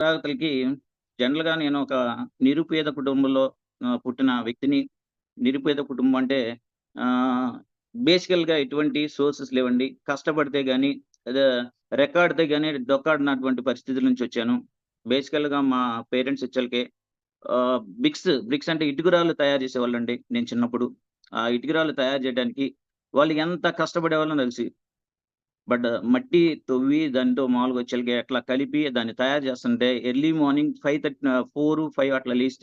తరగతులకి జనరల్‌గా నేను ఒక నిరుపేద కుటుంబంలో పుట్టిన వ్యక్తిని. నిరుపేద కుటుంబం అంటే ఆహ్, బేసికల్‌గా ఎటువంటి సోర్సెస్ లేవండి. కష్టపడితే గాని అదే రెక్కాడితే గాని డొక్కాడనటువంటి పరిస్థితుల నుంచి వచ్చాను. బేసికల్‌గా మా పేరెంట్స్ వచ్చాలకే బ్రిక్స్ అంటే ఇటుకరాళ్ళు తయారు చేసేవాళ్ళండి నేను చిన్నప్పుడు. ఆ ఇటుకరాళ్ళు తయారు చేయడానికి వాళ్ళు ఎంత కష్టపడేవాళ్ళో తెలుసు. బట్ మట్టి తవ్వి దాంతో మామూలుగా వచ్చేలకి అట్లా కలిపి దాన్ని తయారు చేస్తుంటే ఎర్లీ మార్నింగ్ 4, 5 అట్లా లేసి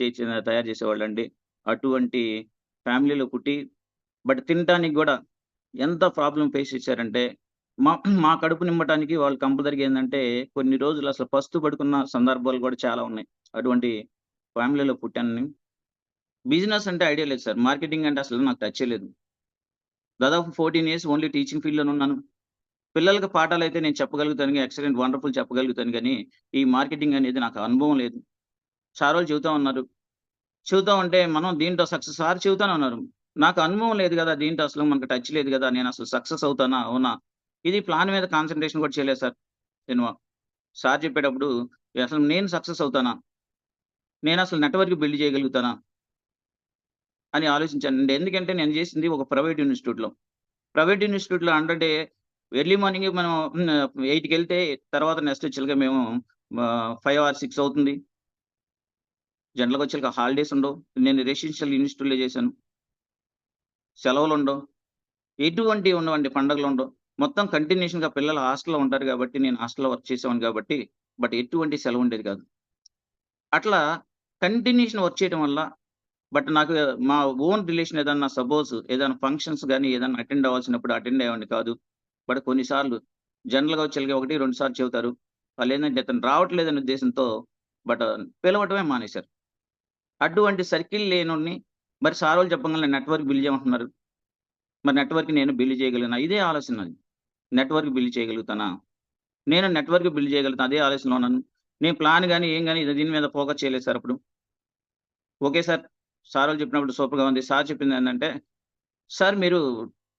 తయారు చేసేవాళ్ళండి. అటువంటి ఫ్యామిలీలో పుట్టి బట్ తినటానికి గూడా ఎంత ప్రాబ్లమ్ ఫేస్ చేశారంటే, మా మా కడుపు నింపటానికి వాళ్ళు కంపల్సరీగా ఏందంటే, కొన్ని రోజులు అసలు పస్తు పడుకున్న సందర్భాలు గూడా చాలా ఉన్నాయి. అటువంటి ఫ్యామిలీలో పుట్టాను నేను. బిజినెస్ అంటే ఐడియా లేదు సార్. మార్కెటింగ్ అంటే అసలు నాకు టచ్చే లేదు. దాదాపు 14 ఇయర్స్ ఓన్లీ టీచింగ్ ఫీల్డ్‌లోనే ఉన్నాను. పిల్లలకి పాఠాలైతే నేను చెప్పగలుగుతాను గాని, ఎక్సలెంట్, వండర్‌ఫుల్ చెప్పగలుగుతాను గానీ, ఈ మార్కెటింగ్ అనేది నాకు అనుభవం లేదు. సారోళ్ళు చెబుతా ఉన్నారు. చెబుతా ఉంటే మనం దీంట్లో సక్సెస్ సార్ చెబుతానే ఉన్నారు. నాకు అనుభవం లేదు గదా! దీంట్లో అసలు మనకు టచ్ లేదు గదా! నేనసలు సక్సెస్ అవుతానా? అవునా? ఇది ప్లాన్ మీద కాన్సంట్రేషన్ కూడా చేయలేదు సార్ నేను. సార్ చెప్పేటప్పుడు అసలు నేను సక్సెస్ అవుతానా? నేనసలు నెట్‌వర్క్ బిల్డ్ చేయగలుగుతానా? అని ఆలోచించానండి. ఎందుకంటే నేను చేసింది ఒక ప్రైవేట్ ఇన్‌స్టిట్యూట్‌లో. ప్రైవేట్ ఇన్‌స్టిట్యూట్‌లో అంటే ఎర్లీ మార్నింగే మనం 8కెళ్తే తర్వాత నెక్స్ట్ వచ్చేలకి మేము 5 ఆర్ 6 అవుతుంది. జనరల్‌గా వచ్చేలకి హాలిడేస్ ఉండవు. నేను రెసిడెన్షియల్ ఇన్‌స్టిట్యూట్‌లో చేశాను. సెలవులుండవు. ఎటువంటివి ఉండవండి. పండగలుండవు. మొత్తం కంటిన్యూషన్‌గా పిల్లలు హాస్టల్‌లో ఉంటారు గాబట్టి, నేను హాస్టల్‌లో వర్క్ చేసేవాడిని గాబట్టి, బట్ ఎటువంటి సెలవుండేది కాదు. అట్లా కంటిన్యూషన్ వర్క్ చేయడం వల్ల నాకు మా ఓన్ రిలేషన్ ఏదన్నా సపోజ్ ఏదైనా ఫంక్షన్స్ గాని, ఏదన్నా అటెండ్ అవ్వాల్సినప్పుడు అటెండ్ అయ్యేవాడిని కాదు. బట్ కొన్ని సార్లు జనరల్‌గా వచ్చేలకి 1, 2 సార్లు చెబుతారు. వాళ్ళేందంటే ఇతను రావట్లేదనే ఉద్దేశంతో బట్ పిలవటమే మానేశారు. అటువంటి సర్కిల్ లేనోడిని మరి సారోళ్ళు చెప్పంగానే నెట్‌వర్క్ బిల్డ్ చేయమంటున్నారు. మరి నెట్‌వర్క్ నేను బిల్డ్ చేయగలిగినా? ఇదే ఆలోచన నాది. నెట్‌వర్క్ బిల్డ్ చేయగలుగుతానా? నేను నెట్‌వర్క్ బిల్డ్ చేయగలుగుతాను. అదే ఆలోచనలో ఉన్నాను. నేను ప్లాన్ గాని, ఏం గాని దీని మీద ఫోకస్ చేయలేదు సార్ అప్పుడు. Okay sir. సారోళ్ళు చెప్పినప్పుడు సూపర్‌గా ఉంది. సార్ చెప్పిందేంటంటే, "సార్ మీరు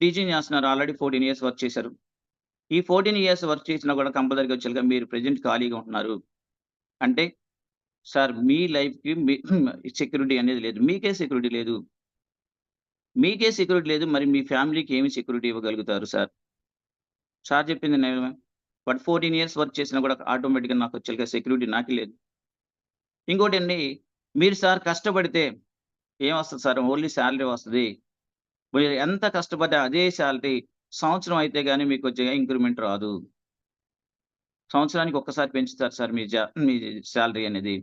టీచింగ్ చేస్తున్నారు. ఆల్రెడీ 14 ఇయర్స్ వర్క్ చేశారు. ఈ 14 ఇయర్స్ వర్క్ చేసినా కూడా కంపల్సరీగా వచ్చేలాగా మీరు ప్రెజెంట్ ఖాళీగా ఉంటున్నారు. అంటే సార్ మీ లైఫ్‌కి సెక్యూరిటీ అనేది లేదు. మీకే సెక్యూరిటీ లేదు. మీకే సెక్యూరిటీ లేదు. మరి మీ ఫ్యామిలీకి ఏమి సెక్యూరిటీ ఇవ్వగలుగుతారు సార్?" సార్ చెప్పింది నిజమే. బట్ 14 ఇయర్స్ వర్క్ చేసినా కూడా ఆటోమేటిక్‌గా నాకొచ్చేలాగా సెక్యూరిటీ నాకే లేదు. ఇంకోటండి, మీరు సార్ కష్టపడితే ఏమొస్తది సార్? ఓన్లీ సాలరీ వస్తది. మీరు ఎంత కష్టపడ్డా అదే సాలరీ సంవత్సరం అయితే గాని మీకొచ్చే ఇంక్రిమెంట్ రాదు. సంవత్సరానికి ఒక్కసారి పెంచుతారు సార్ మీ సాలరీ అనేది.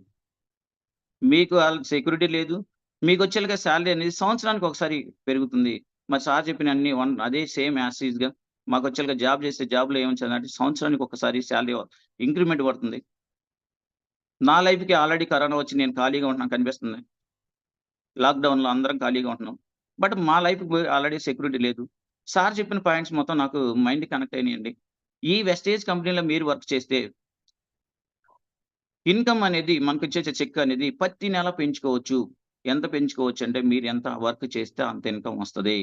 మీకు సెక్యూరిటీ లేదు. మీకొచ్చేలాగా సాలరీ అనేది సంవత్సరానికి ఒకసారి పెరుగుతుంది. మరి సార్ చెప్పినన్ని అదే సేమ్ యాస్ టీజ్‌గా మాకొచ్చేలాగా జాబ్ చేస్తే జాబ్‌లో ఏమొచ్చేదంటే సంవత్సరానికి ఒక్కసారి సాలరీ ఇంక్రిమెంట్ పడుతుంది. నా లైఫ్‌కి ఆల్రెడీ కరోనా వచ్చి నేను ఖాళీగా ఉంటున్నాను కనిపిస్తుంది. లాక్‌డౌన్‌లో అందరం ఖాళీగా ఉంటున్నాం. బట్ మా లైఫ్‌కి ఆల్రెడీ సెక్యూరిటీ లేదు. సార్ చెప్పిన పాయింట్స్ మొత్తం నాకు మైండ్‌కి కనెక్ట్ అయినాయండి. ఈ వెస్టేజ్ కంపెనీలో మీరు వర్క్ చేస్తే ఇన్‌కమ్ అనేది మనకొచ్చే చెక్ అనేది ప్రతి నెల పెంచుకోవచ్చు. ఎంత పెంచుకోవచ్చంటే మీరు ఎంత వర్క్ చేస్తే అంత ఇన్‌కమ్ వస్తది.